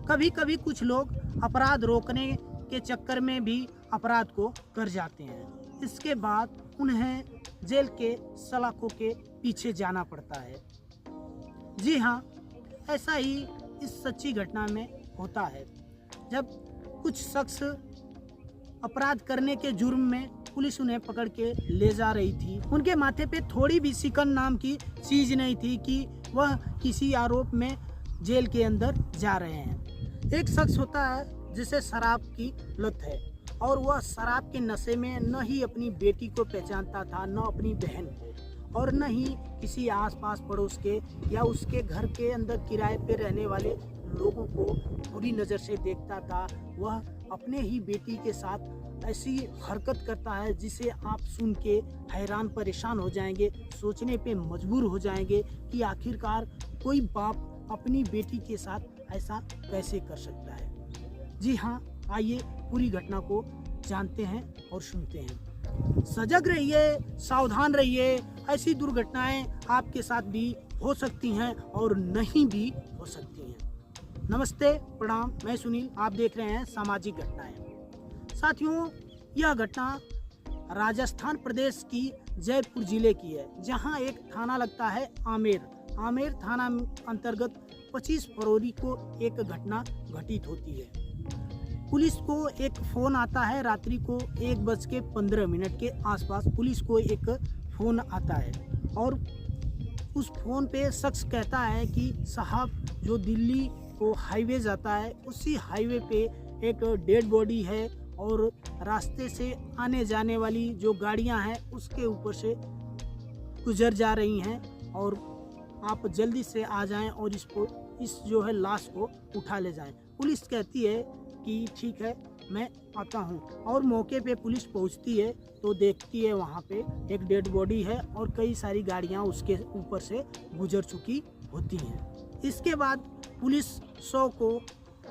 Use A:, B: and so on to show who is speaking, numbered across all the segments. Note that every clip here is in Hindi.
A: कभी कभी कुछ लोग अपराध रोकने के चक्कर में भी अपराध को कर जाते हैं। इसके बाद उन्हें जेल के सलाखों के पीछे जाना पड़ता है। जी हाँ, ऐसा ही इस सच्ची घटना में होता है। जब कुछ शख्स अपराध करने के जुर्म में पुलिस उन्हें पकड़ के ले जा रही थी, उनके माथे पे थोड़ी भी शिकन नाम की चीज नहीं थी कि वह किसी आरोप में जेल के अंदर जा रहे हैं। एक शख्स होता है जिसे शराब की लत है और वह शराब के नशे में न ही अपनी बेटी को पहचानता था, न अपनी बहन को, और न ही किसी आसपास पड़ोस के या उसके घर के अंदर किराए पे रहने वाले लोगों को बुरी नज़र से देखता था। वह अपने ही बेटी के साथ ऐसी हरकत करता है जिसे आप सुन के हैरान परेशान हो जाएंगे, सोचने पे मजबूर हो जाएंगे कि आखिरकार कोई बाप अपनी बेटी के साथ ऐसा कैसे कर सकता है। जी हाँ, आइए पूरी घटना को जानते हैं और सुनते हैं। सजग रहिए, सावधान रहिए, ऐसी दुर्घटनाएं आपके साथ भी हो सकती हैं और नहीं भी हो सकती हैं। नमस्ते, प्रणाम, मैं सुनील, आप देख रहे हैं सामाजिक घटनाएं। साथियों, यह घटना राजस्थान प्रदेश की जयपुर जिले की है, जहां एक थाना लगता है आमेर थाना अंतर्गत 25 फरवरी को एक घटना घटित होती है। पुलिस को एक फ़ोन आता है, रात्रि को 1:15 के आसपास पुलिस को एक फ़ोन आता है और उस फ़ोन पे शख्स कहता है कि साहब, जो दिल्ली को हाईवे जाता है उसी हाईवे पे एक डेड बॉडी है और रास्ते से आने जाने वाली जो गाड़ियां हैं उसके ऊपर से गुजर जा रही हैं और आप जल्दी से आ जाएं और इस जो है लाश को उठा ले जाएं। पुलिस कहती है कि ठीक है, मैं आता हूं, और मौके पे पुलिस पहुंचती है तो देखती है वहां पे एक डेड बॉडी है और कई सारी गाड़ियां उसके ऊपर से गुजर चुकी होती हैं। इसके बाद पुलिस शव को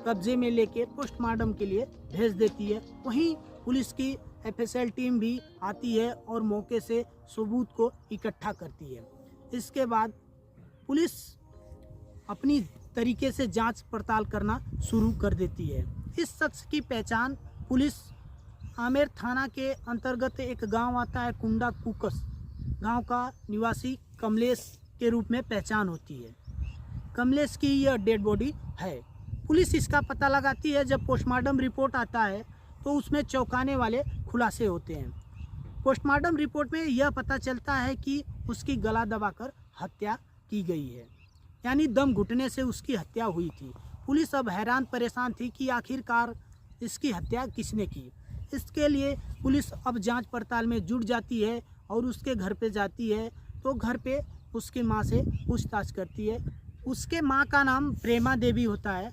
A: कब्जे में लेके पोस्टमार्टम के लिए भेज देती है। वहीं पुलिस की एफएसएल टीम भी आती है और मौके से सबूत को इकट्ठा करती है। इसके बाद पुलिस अपनी तरीके से जांच पड़ताल करना शुरू कर देती है। इस शख्स की पहचान पुलिस आमेर थाना के अंतर्गत एक गांव आता है कुंडा कुकस गांव का निवासी कमलेश के रूप में पहचान होती है। कमलेश की यह डेड बॉडी है। पुलिस इसका पता लगाती है। जब पोस्टमार्टम रिपोर्ट आता है तो उसमें चौंकाने वाले खुलासे होते हैं। पोस्टमार्टम रिपोर्ट में यह पता चलता है कि उसकी गला दबाकर हत्या की गई है, यानी दम घुटने से उसकी हत्या हुई थी। पुलिस अब हैरान परेशान थी कि आखिरकार इसकी हत्या किसने की। इसके लिए पुलिस अब जांच पड़ताल में जुट जाती है और उसके घर पे जाती है तो घर पे उसकी मां से पूछताछ करती है। उसके मां का नाम प्रेमा देवी होता है।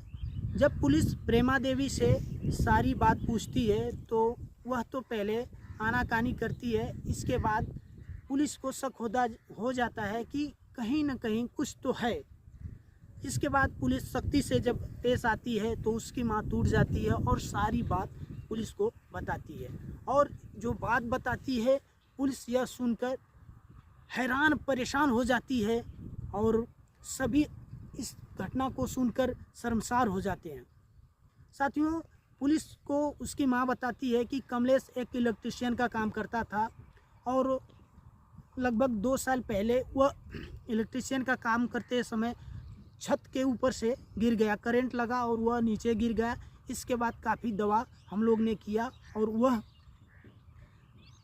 A: जब पुलिस प्रेमा देवी से सारी बात पूछती है तो वह तो पहले आनाकानी करती है। इसके बाद पुलिस को शक हो जाता है कि कहीं ना कहीं कुछ तो है। इसके बाद पुलिस सख्ती से जब पेश आती है तो उसकी मां टूट जाती है और सारी बात पुलिस को बताती है। और जो बात बताती है, पुलिस यह सुनकर हैरान परेशान हो जाती है और सभी इस घटना को सुनकर शर्मसार हो जाते हैं। साथियों, पुलिस को उसकी मां बताती है कि कमलेश एक इलेक्ट्रिशियन का काम करता था और लगभग 2 साल पहले वह इलेक्ट्रिशियन का काम करते समय छत के ऊपर से गिर गया, करंट लगा और वह नीचे गिर गया। इसके बाद काफ़ी दवा हम लोग ने किया और वह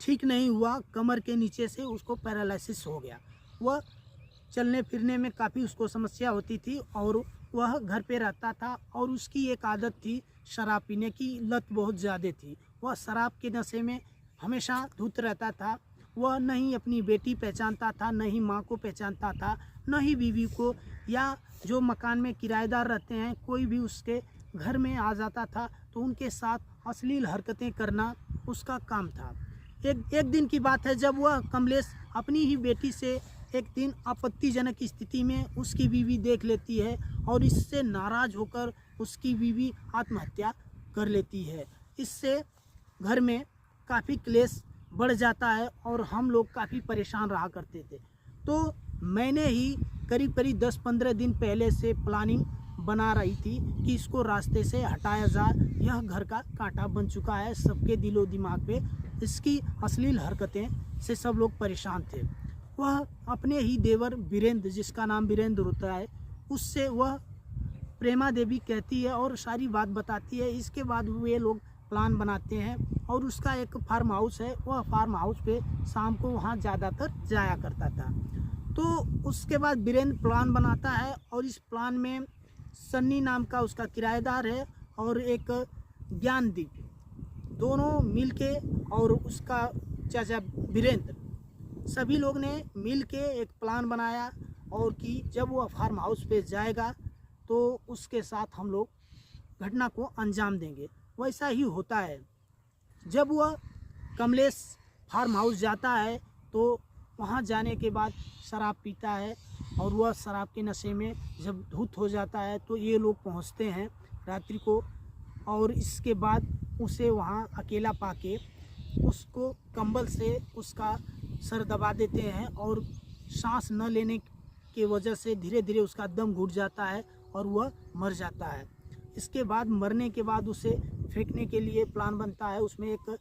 A: ठीक नहीं हुआ। कमर के नीचे से उसको पैरालिसिस हो गया। वह चलने फिरने में काफ़ी उसको समस्या होती थी और वह घर पे रहता था और उसकी एक आदत थी शराब पीने की, लत बहुत ज़्यादा थी। वह शराब के नशे में हमेशा धुत रहता था। वह न ही अपनी बेटी पहचानता था, न ही माँ को पहचानता था, न ही बीवी को, या जो मकान में किराएदार रहते हैं कोई भी उसके घर में आ जाता था तो उनके साथ अश्लील हरकतें करना उसका काम था। एक दिन की बात है जब वह कमलेश अपनी ही बेटी से एक दिन आपत्तिजनक स्थिति में उसकी बीवी देख लेती है और इससे नाराज़ होकर उसकी बीवी आत्महत्या कर लेती है। इससे घर में काफ़ी क्लेश बढ़ जाता है और हम लोग काफ़ी परेशान रहा करते थे। तो मैंने ही करीब 10-15 दिन पहले से प्लानिंग बना रही थी कि इसको रास्ते से हटाया जाए। यह घर का कांटा बन चुका है सबके दिलो दिमाग पे। इसकी अश्लील हरकतें से सब लोग परेशान थे। वह अपने ही देवर वीरेंद्र, जिसका नाम वीरेंद्र होता है, उससे वह प्रेमा देवी कहती है और सारी बात बताती है। इसके बाद वे लोग प्लान बनाते हैं और उसका एक फार्म हाउस है, वह फार्म हाउस पे शाम को वहाँ ज़्यादातर जाया करता था। तो उसके बाद वीरेंद्र प्लान बनाता है और इस प्लान में सन्नी नाम का उसका किराएदार है और एक ज्ञानदीप, दोनों मिलके और उसका चाचा वीरेंद्र, सभी लोग ने मिलके एक प्लान बनाया और कि जब वह फार्म हाउस पे जाएगा तो उसके साथ हम लोग घटना को अंजाम देंगे। वैसा ही होता है। जब वह कमलेश फार्म हाउस जाता है तो वहाँ जाने के बाद शराब पीता है और वह शराब के नशे में जब धुत हो जाता है तो ये लोग पहुँचते हैं रात्रि को और इसके बाद उसे वहाँ अकेला पाके उसको कंबल से उसका सर दबा देते हैं और सांस न लेने की वजह से धीरे धीरे उसका दम घुट जाता है और वह मर जाता है। इसके बाद मरने के बाद उसे फेंकने के लिए प्लान बनता है। उसमें एक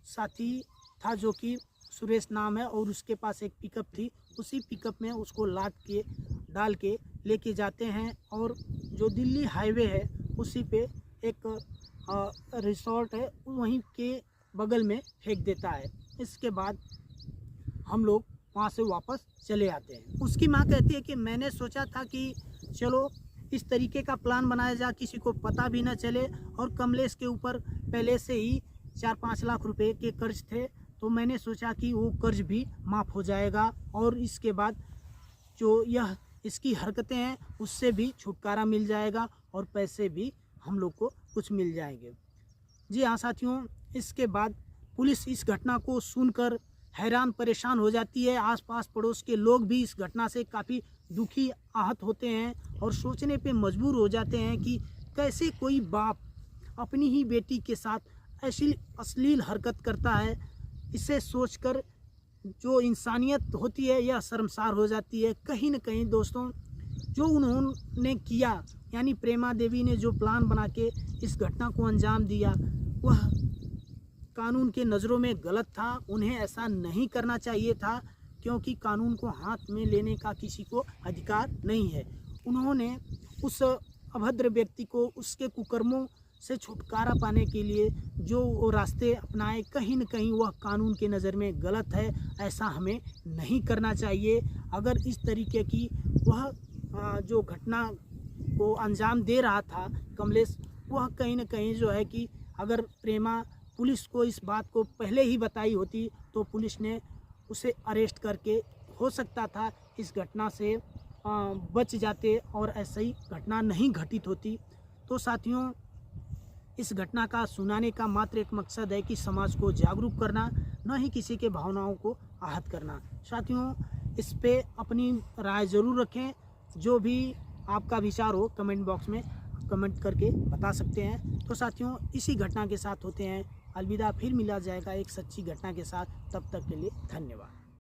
A: साथी था जो कि सुरेश नाम है और उसके पास एक पिकअप थी। उसी पिकअप में उसको लाद के डाल के लेके जाते हैं और जो दिल्ली हाईवे है उसी पे एक रिसोर्ट है वहीं के बगल में फेंक देता है। इसके बाद हम लोग वहाँ से वापस चले आते हैं। उसकी माँ कहती है कि मैंने सोचा था कि चलो इस तरीके का प्लान बनाया जाए, किसी को पता भी ना चले, और कमलेश के ऊपर पहले से ही 4-5 लाख रुपए के कर्ज थे, तो मैंने सोचा कि वो कर्ज भी माफ़ हो जाएगा और इसके बाद जो यह इसकी हरकतें हैं उससे भी छुटकारा मिल जाएगा और पैसे भी हम लोग को कुछ मिल जाएंगे। जी हाँ साथियों, इसके बाद पुलिस इस घटना को सुनकर हैरान परेशान हो जाती है। आसपास पड़ोस के लोग भी इस घटना से काफ़ी दुखी आहत होते हैं और सोचने पे मजबूर हो जाते हैं कि कैसे कोई बाप अपनी ही बेटी के साथ ऐसी अश्लील हरकत करता है। इसे सोचकर जो इंसानियत होती है यह शर्मसार हो जाती है। कहीं न कहीं दोस्तों, जो उन्होंने किया यानी प्रेमा देवी ने जो प्लान बना के इस घटना को अंजाम दिया वह कानून के नज़रों में गलत था। उन्हें ऐसा नहीं करना चाहिए था क्योंकि कानून को हाथ में लेने का किसी को अधिकार नहीं है। उन्होंने उस अभद्र व्यक्ति को उसके कुकर्मों से छुटकारा पाने के लिए जो वो रास्ते अपनाए, कहीं न कहीं वह कानून के नज़र में गलत है। ऐसा हमें नहीं करना चाहिए। अगर इस तरीके की वह जो घटना को अंजाम दे रहा था कमलेश, वह कहीं न कहीं जो है कि अगर प्रेमा पुलिस को इस बात को पहले ही बताई होती तो पुलिस ने उसे अरेस्ट करके हो सकता था इस घटना से बच जाते और ऐसी घटना नहीं घटित होती। तो साथियों, इस घटना का सुनाने का मात्र एक मकसद है कि समाज को जागरूक करना, न ही किसी के भावनाओं को आहत करना। साथियों, इस पे अपनी राय ज़रूर रखें। जो भी आपका विचार हो कमेंट बॉक्स में कमेंट करके बता सकते हैं। तो साथियों, इसी घटना के साथ होते हैं अलविदा। फिर मिला जाएगा एक सच्ची घटना के साथ। तब तक के लिए धन्यवाद।